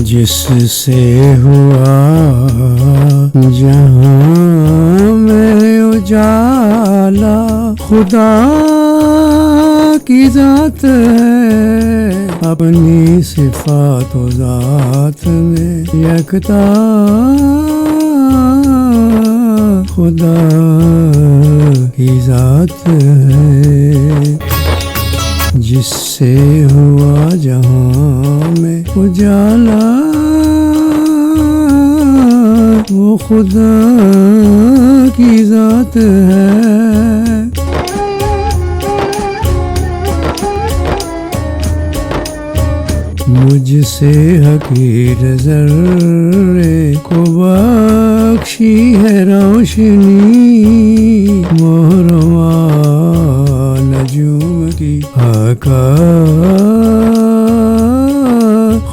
جس سے ہوا جہاں میں اجالا، خدا کی ذات ہے اپنی صفات و ذات میں یکتا، خدا کی ذات ہے جس سے ہوا جہاں میں اجالا، وہ خدا کی ذات ہے۔ مجھ سے حقیر ذرے کو بخشی ہے روشنی، مہروا نجوم کی آقا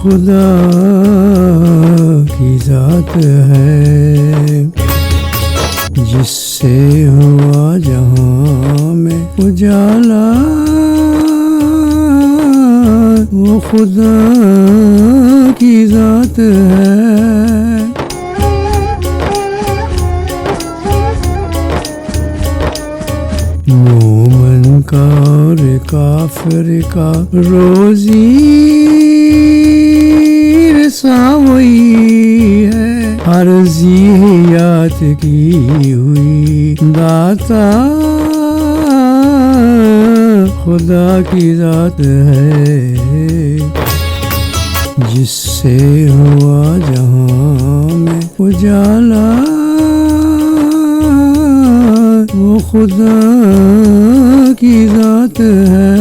خدا کی ذات ہے جس سے ہوا جہاں میں اجالا، وہ خدا کی ذات ہے۔ مومن کا اور کافر کا روزی رساوی ہے، ہر ذیات کی ہوئی داتا خدا کی ذات ہے جس سے ہوا جہاں میں اجالا، وہ خدا کی ذات ہے۔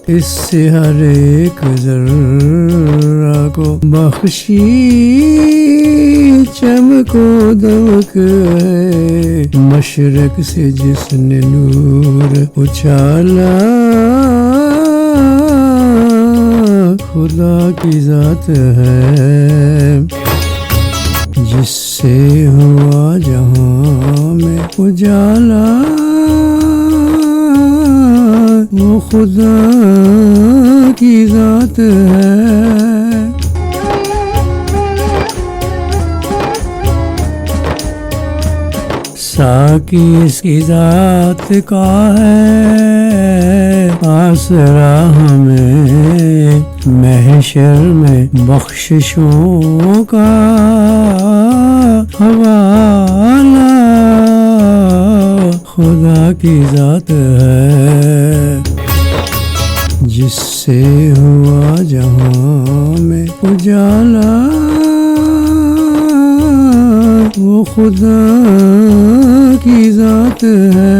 اس سے ہر ایک ذرہ کو بخشی چمک و دمک ہے، مشرق سے جس نے نور اچھالا خدا کی ذات ہے جس سے ہوا جہاں میں اجالا، وہ خدا کی ذات ہے۔ ساقی اس کی ذات کا ہے، آسرا ہمیں محشر میں بخششوں کا حوالہ خدا کی ذات ہے جس سے ہوا جہاں میں اجالا، وہ خدا کی ذات ہے۔